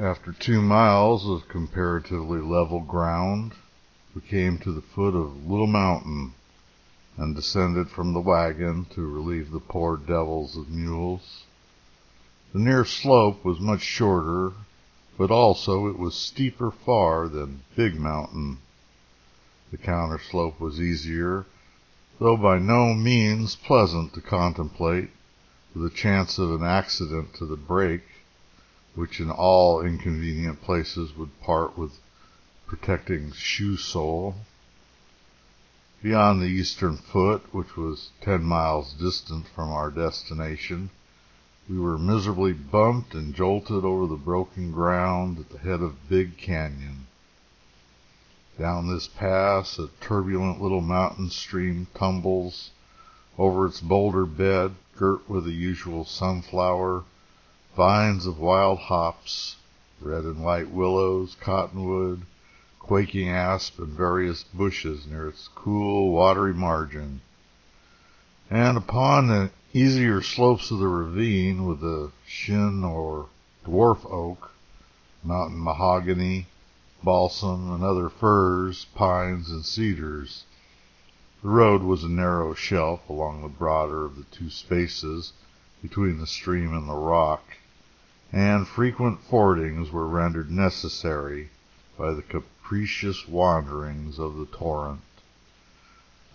After 2 miles of comparatively level ground, we came to the foot of Little Mountain and descended from the wagon to relieve the poor devils of mules. The near slope was much shorter, but also it was steeper far than Big Mountain. The counter slope was easier, though by no means pleasant to contemplate, with a chance of an accident to the brake, which in all inconvenient places would part with protecting shoe sole. Beyond the eastern foot, which was 10 miles distant from our destination, we were miserably bumped and jolted over the broken ground at the head of Big Canyon. Down this pass, a turbulent little mountain stream tumbles over its boulder bed, girt with the usual sunflower, vines of wild hops, red and white willows, cottonwood, quaking asp, and various bushes near its cool, watery margin. And upon the easier slopes of the ravine, with the shin or dwarf oak, mountain mahogany, balsam, and other firs, pines, and cedars. The road was a narrow shelf along the broader of the two spaces between the stream and the rock, and frequent fordings were rendered necessary by the capricious wanderings of the torrent.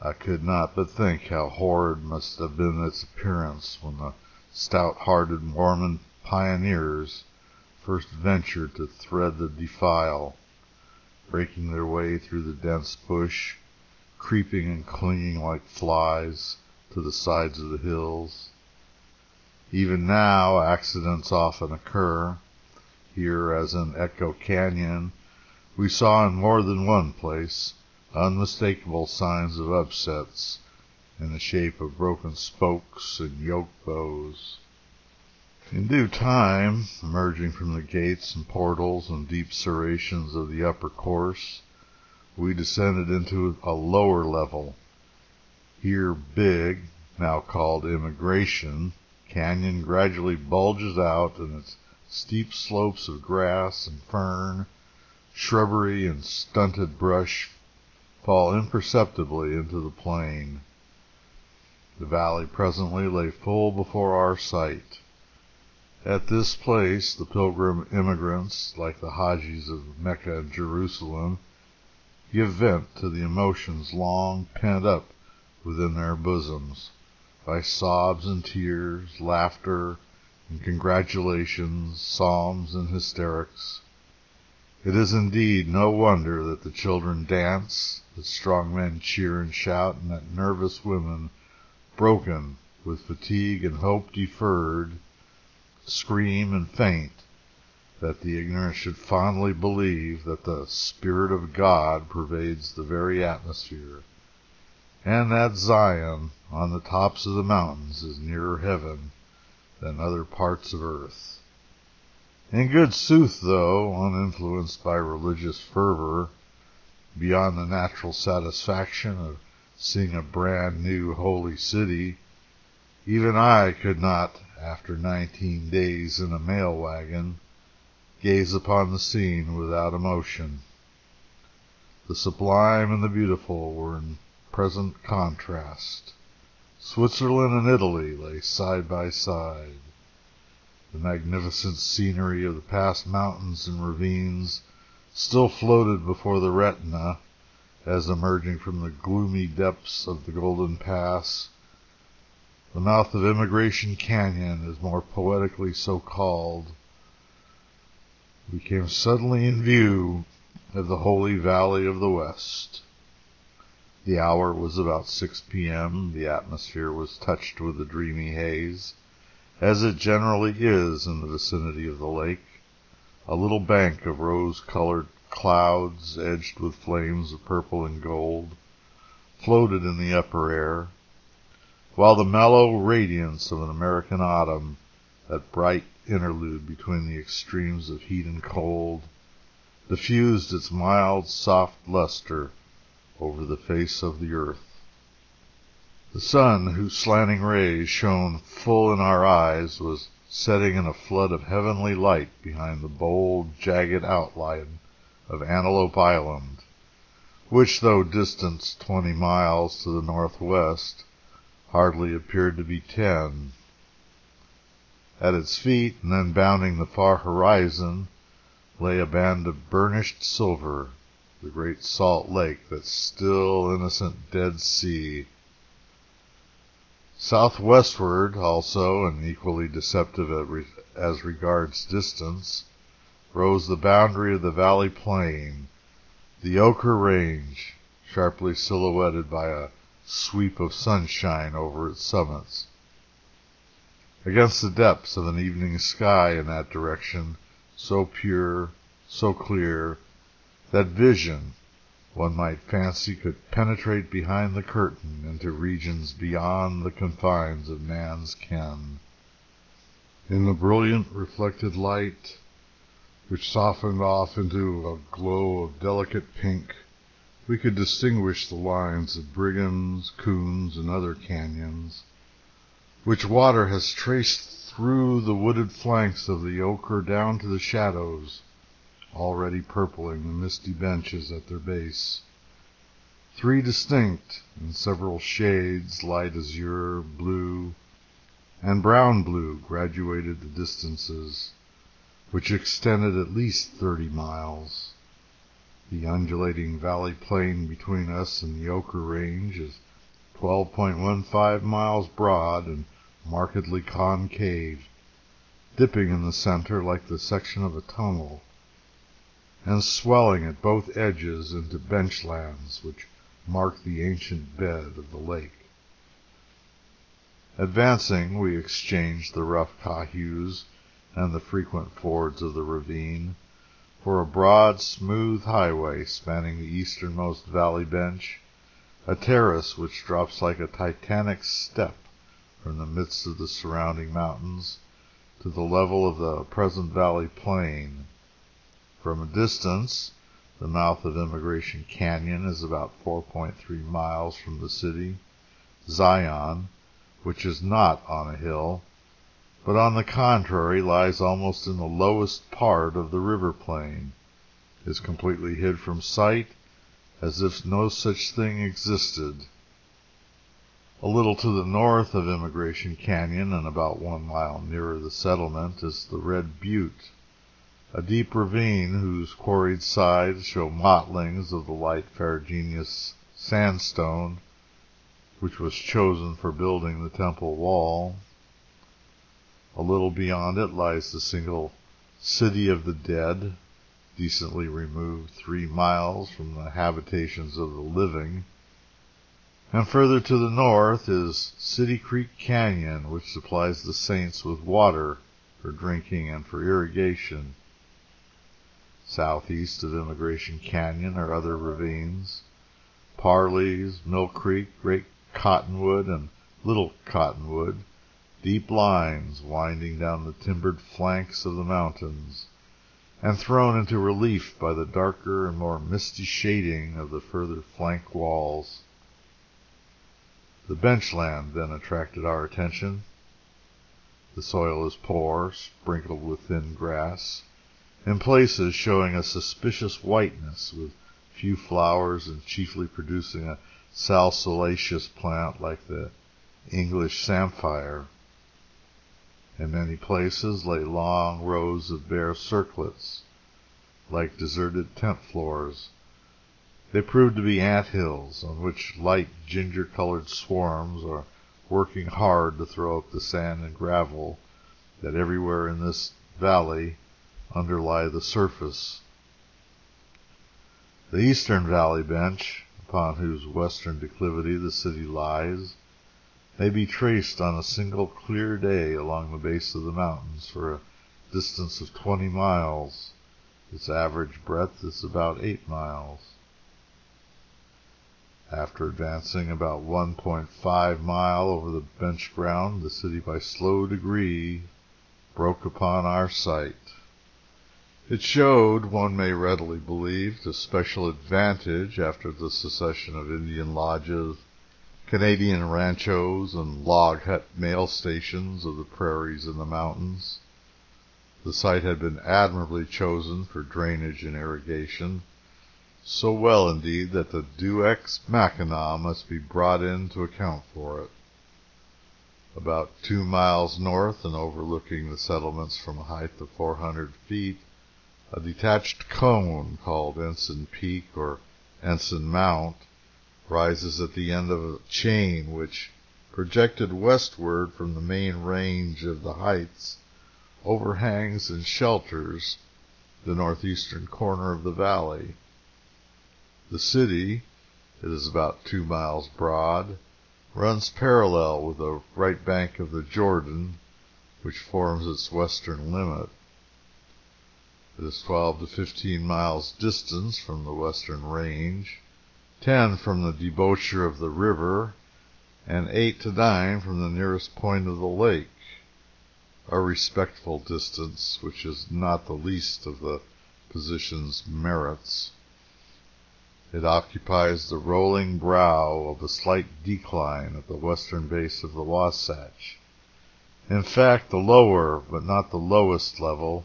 I could not but think how horrid must have been its appearance when the stout-hearted Mormon pioneers first ventured to thread the defile, breaking their way through the dense bush, creeping and clinging like flies to the sides of the hills. Even now accidents often occur. Here, as in Echo Canyon, we saw in more than one place unmistakable signs of upsets in the shape of broken spokes and yoke bows. In due time, emerging from the gates and portals and deep serrations of the upper course, we descended into a lower level. Here Big, now called Emigration, Canyon gradually bulges out, and its steep slopes of grass and fern, shrubbery, and stunted brush fall imperceptibly into the plain. The valley presently lay full before our sight. At this place the pilgrim emigrants, like the Hajis of Mecca and Jerusalem, give vent to the emotions long pent up within their bosoms, by sobs and tears, laughter and congratulations, psalms and hysterics. It is indeed no wonder that the children dance, that strong men cheer and shout, and that nervous women, broken with fatigue and hope deferred, scream and faint, that the ignorant should fondly believe that the Spirit of God pervades the very atmosphere, and that Zion on the tops of the mountains is nearer heaven than other parts of earth. In good sooth, though uninfluenced by religious fervor, beyond the natural satisfaction of seeing a brand new holy city, even I could not, after 19 days in a mail wagon, gaze upon the scene without emotion. The sublime and the beautiful were in present contrast. Switzerland and Italy lay side by side. The magnificent scenery of the past mountains and ravines still floated before the retina, as emerging from the gloomy depths of the Golden Pass, the mouth of Emigration Canyon is more poetically so called, we came suddenly in view of the holy valley of the West. The hour was about 6 p.m. The atmosphere was touched with a dreamy haze, as it generally is in the vicinity of the lake. A little bank of rose-colored clouds, edged with flames of purple and gold, floated in the upper air, while the mellow radiance of an American autumn, that bright interlude between the extremes of heat and cold, diffused its mild, soft luster over the face of the earth. The sun, whose slanting rays shone full in our eyes, was setting in a flood of heavenly light behind the bold, jagged outline of Antelope Island, which, though distant 20 miles to the northwest, hardly appeared to be 10. At its feet, and then bounding the far horizon, lay a band of burnished silver, the great salt lake, that still innocent Dead Sea. Southwestward, also, and equally deceptive as regards distance, rose the boundary of the valley plain, the Ochre Range, sharply silhouetted by a sweep of sunshine over its summits. Against the depths of an evening sky in that direction, so pure, so clear, that vision, one might fancy, could penetrate behind the curtain into regions beyond the confines of man's ken. In the brilliant reflected light, which softened off into a glow of delicate pink, we could distinguish the lines of brigands, coons, and other canyons, which water has traced through the wooded flanks of the ochre down to the shadows, already purpling the misty benches at their base. 3 distinct, in several shades, light azure, blue, and brown blue, graduated the distances, which extended at least 30 miles. The undulating valley plain between us and the Ochre Range is 12.15 miles broad and markedly concave, dipping in the center like the section of a tunnel, and swelling at both edges into benchlands which mark the ancient bed of the lake. Advancing, we exchanged the rough cayuse and the frequent fords of the ravine for a broad, smooth highway spanning the easternmost valley bench, a terrace which drops like a titanic step from the midst of the surrounding mountains to the level of the present valley plain. From a distance, the mouth of Emigration Canyon is about 4.3 miles from the city. Zion, which is not on a hill, but on the contrary lies almost in the lowest part of the river plain, is completely hid from sight, as if no such thing existed. A little to the north of Emigration Canyon, and about 1 mile nearer the settlement, is the Red Butte, a deep ravine whose quarried sides show mottlings of the light ferruginous sandstone which was chosen for building the temple wall. A little beyond it lies the single city of the dead, decently removed 3 miles from the habitations of the living. And further to the north is City Creek Canyon, which supplies the saints with water for drinking and for irrigation. Southeast of Emigration Canyon are other ravines, Parley's, Mill Creek, Great Cottonwood, and Little Cottonwood, deep lines winding down the timbered flanks of the mountains, and thrown into relief by the darker and more misty shading of the further flank walls. The benchland then attracted our attention. The soil is poor, sprinkled with thin grass, in places showing a suspicious whiteness, with few flowers and chiefly producing a salsolaceous plant like the English samphire. In many places lay long rows of bare circlets, like deserted tent floors. They proved to be ant hills, on which light ginger-colored swarms are working hard to throw up the sand and gravel that everywhere in this valley underlie the surface. The eastern valley bench, upon whose western declivity the city lies, may be traced on a single clear day along the base of the mountains for a distance of 20 miles. Its average breadth is about 8 miles. After advancing about 1.5 mile over the bench ground, the city by slow degree broke upon our sight. It showed, one may readily believe, to special advantage after the secession of Indian lodges, Canadian ranchos and log hut mail stations of the prairies and the mountains. The site had been admirably chosen for drainage and irrigation, so well indeed that the Deus Ex Machina must be brought in to account for it. About 2 miles north and overlooking the settlements from a height of 400 feet, a detached cone called Ensign Peak or Ensign Mount rises at the end of a chain which, projected westward from the main range of the heights, overhangs and shelters the northeastern corner of the valley. The city, it is about 2 miles broad, runs parallel with the right bank of the Jordan, which forms its western limit. It is 12 to 15 miles distant from the western range, 10 from the debouchure of the river, and 8 to 9 from the nearest point of the lake, a respectful distance which is not the least of the position's merits. It occupies the rolling brow of a slight decline at the western base of the Wasatch, in fact the lower but not the lowest level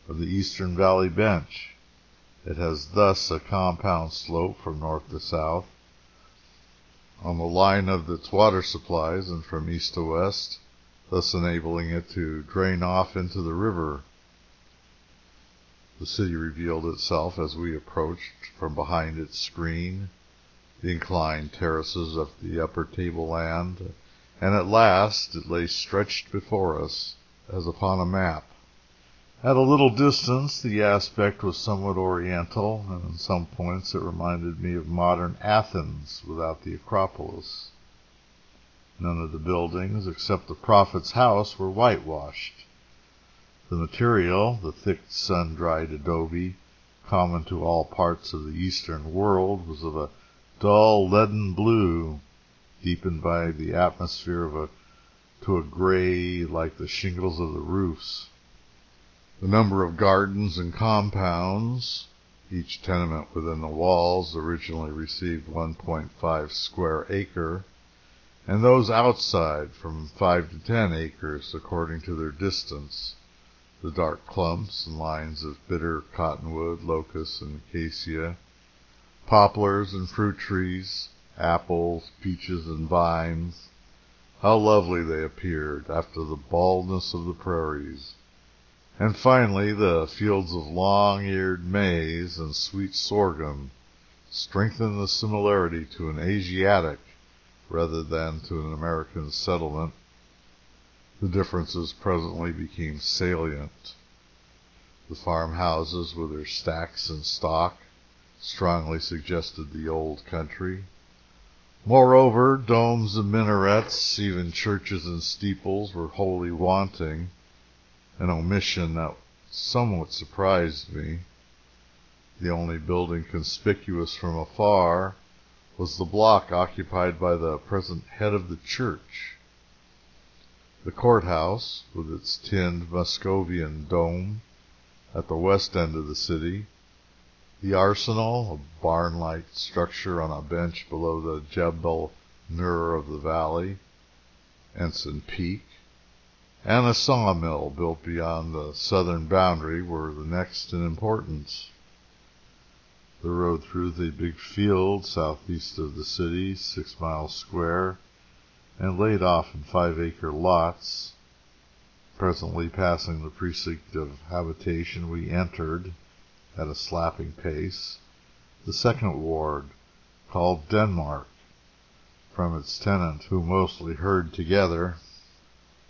of the eastern valley bench. It has thus a compound slope from north to south on the line of its water supplies and from east to west, thus enabling it to drain off into the river. The city revealed itself as we approached from behind its screen, the inclined terraces of the upper tableland, and at last it lay stretched before us as upon a map. At a little distance the aspect was somewhat oriental, and in some points it reminded me of modern Athens without the Acropolis. None of the buildings, except the prophet's house, were whitewashed. The material, the thick sun-dried adobe, common to all parts of the eastern world, was of a dull leaden blue, deepened by the atmosphere to a gray like the shingles of the roofs. The number of gardens and compounds, each tenement within the walls, originally received 1.5 square acre, and those outside from 5 to 10 acres according to their distance. The dark clumps and lines of bitter cottonwood, locust, and acacia, poplars and fruit trees, apples, peaches, and vines, how lovely they appeared after the baldness of the prairies. And finally, the fields of long-eared maize and sweet sorghum strengthened the similarity to an Asiatic rather than to an American settlement. The differences presently became salient. The farmhouses, with their stacks and stock, strongly suggested the old country. Moreover, domes and minarets, even churches and steeples, were wholly wanting, an omission that somewhat surprised me. The only building conspicuous from afar was the block occupied by the present head of the church. The courthouse, with its tinned Muscovian dome at the west end of the city, the arsenal, a barn-like structure on a bench below the Jebel Nur of the valley, Ensign Peak, and a sawmill built beyond the southern boundary were the next in importance. The road through the big field southeast of the city, 6 miles square, and laid off in 5-acre lots. Presently passing the precinct of habitation, we entered, at a slapping pace, the second ward, called Denmark, from its tenant, who mostly herd together.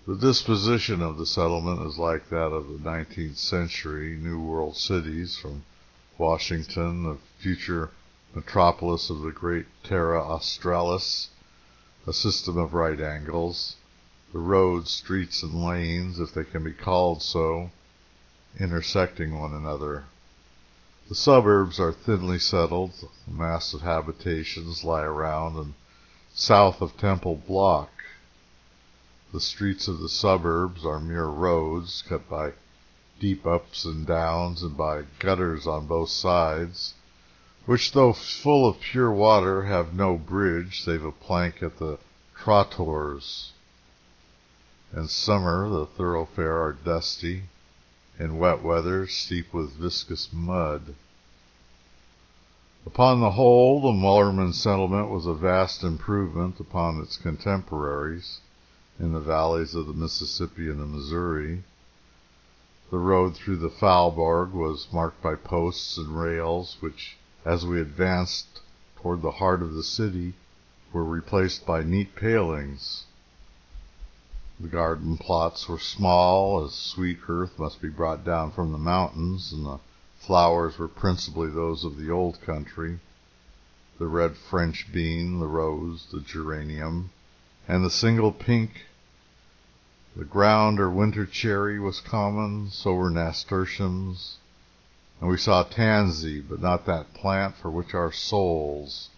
The disposition of the settlement is like that of the 19th century New World cities, from Washington, the future metropolis of the great Terra Australis, a system of right angles, the roads, streets, and lanes, if they can be called so, intersecting one another. The suburbs are thinly settled. The mass of habitations lie around and south of Temple Block. The streets of the suburbs are mere roads, cut by deep ups and downs and by gutters on both sides, which, though full of pure water, have no bridge save a plank at the trottoirs. In summer the thoroughfare are dusty, in wet weather steep with viscous mud. Upon the whole, the Mullerman settlement was a vast improvement upon its contemporaries in the valleys of the Mississippi and the Missouri. The road through the Faubourg was marked by posts and rails, which, as we advanced toward the heart of the city, were replaced by neat palings. The garden plots were small, as sweet earth must be brought down from the mountains, and the flowers were principally those of the old country, the red French bean, the rose, the geranium, and the single pink. The ground or winter cherry was common, so were nasturtiums, and we saw tansy, but not that plant for which our souls,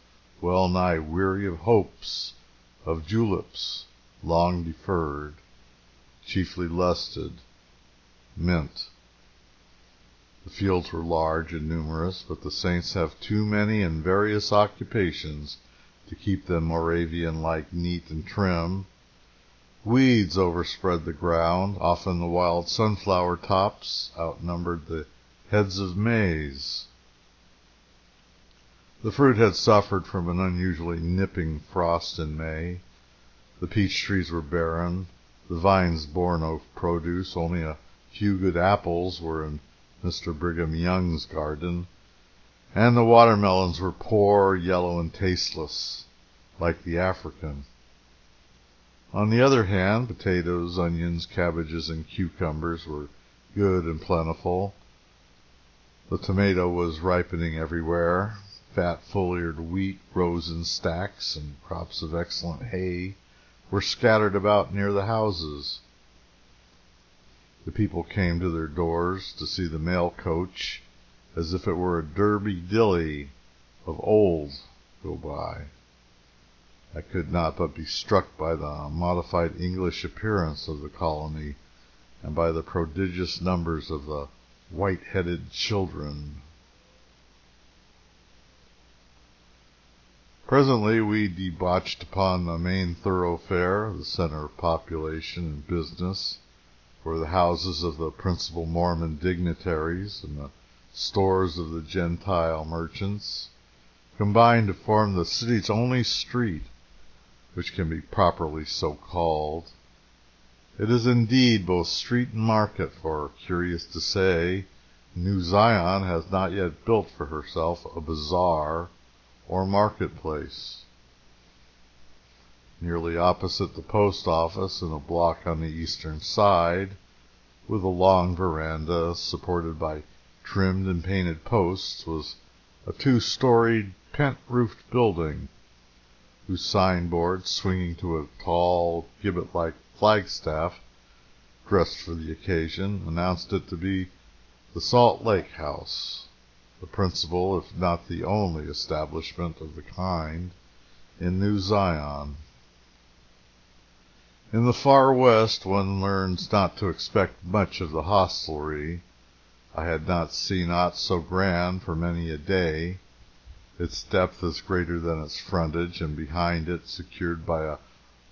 well nigh weary of hopes, of juleps, long deferred, chiefly lusted, mint. The fields were large and numerous, but the saints have too many and various occupations to keep them Moravian-like neat and trim. Weeds overspread the ground. Often the wild sunflower tops outnumbered the heads of maize. The fruit had suffered from an unusually nipping frost in May. The peach trees were barren. The vines bore no produce. Only a few good apples were in Mr. Brigham Young's garden, and the watermelons were poor, yellow, and tasteless, like the African. On the other hand, potatoes, onions, cabbages, and cucumbers were good and plentiful. The tomato was ripening everywhere. Fat full-eared wheat rose in stacks, and crops of excellent hay were scattered about near the houses. The people came to their doors to see the mail coach as if it were a Derby dilly of old go by. I could not but be struck by the modified English appearance of the colony and by the prodigious numbers of the white-headed children. Presently we debouched upon the main thoroughfare, the center of population and business, where the houses of the principal Mormon dignitaries and the stores of the Gentile merchants combined to form the city's only street, which can be properly so called. It is indeed both street and market, for, curious to say, New Zion has not yet built for herself a bazaar or marketplace. Nearly opposite the post office, in a block on the eastern side, with a long veranda supported by trimmed and painted posts, was a two-storied, pent-roofed building, whose signboard, swinging to a tall, gibbet-like flagstaff, dressed for the occasion, announced it to be the Salt Lake House, the principal, if not the only, establishment of the kind in New Zion. In the far west one learns not to expect much of the hostelry. I had not seen aught so grand for many a day. Its depth is greater than its frontage, and behind it, secured by a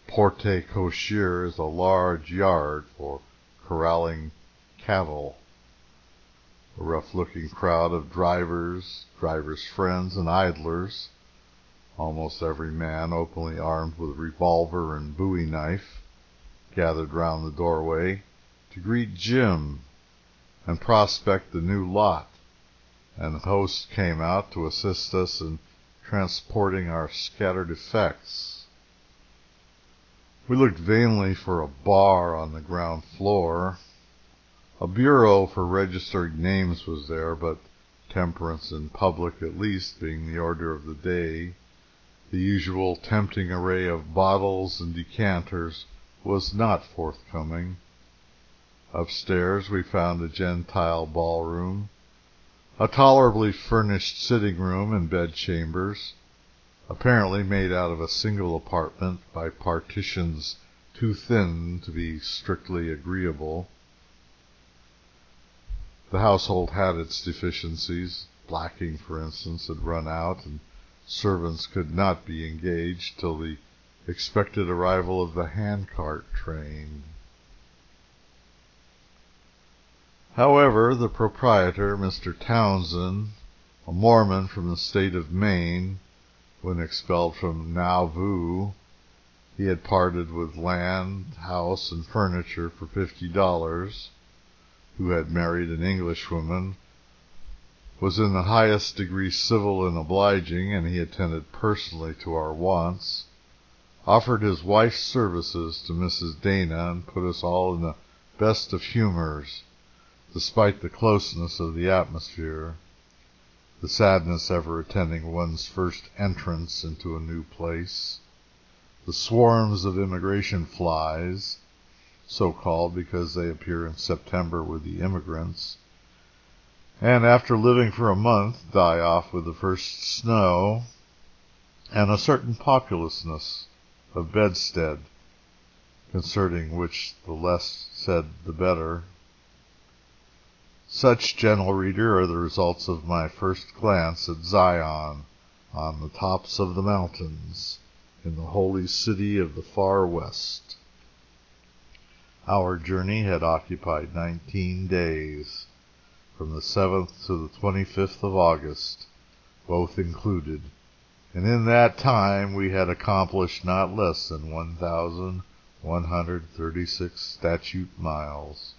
porte cochere, is a large yard for corralling cattle. A rough-looking crowd of drivers, drivers' friends, and idlers, almost every man openly armed with revolver and bowie knife, gathered round the doorway to greet Jim and prospect the new lot, and the host came out to assist us in transporting our scattered effects. We looked vainly for a bar on the ground floor. A bureau for registering names was there, but temperance in public, at least, being the order of the day, the usual tempting array of bottles and decanters was not forthcoming. Upstairs we found a Gentile ballroom, a tolerably furnished sitting-room and bedchambers, apparently made out of a single apartment by partitions too thin to be strictly agreeable. The household had its deficiencies. Blacking, for instance, had run out, and servants could not be engaged till the expected arrival of the handcart train. However, the proprietor, Mr. Townsend, a Mormon from the state of Maine, when expelled from Nauvoo, he had parted with land, house, and furniture for $50, who had married an Englishwoman, was in the highest degree civil and obliging, and he attended personally to our wants, offered his wife's services to Mrs. Dana, and put us all in the best of humors, despite the closeness of the atmosphere, the sadness ever attending one's first entrance into a new place, the swarms of immigration flies, so called because they appear in September with the immigrants, and after living for a month die off with the first snow, and a certain populousness of bedstead, concerning which the less said the better. Such, gentle reader, are the results of my first glance at Zion on the tops of the mountains in the holy city of the far west. Our journey had occupied 19 days, from the 7th to the 25th of August, both included, and in that time we had accomplished not less than 1,136 statute miles.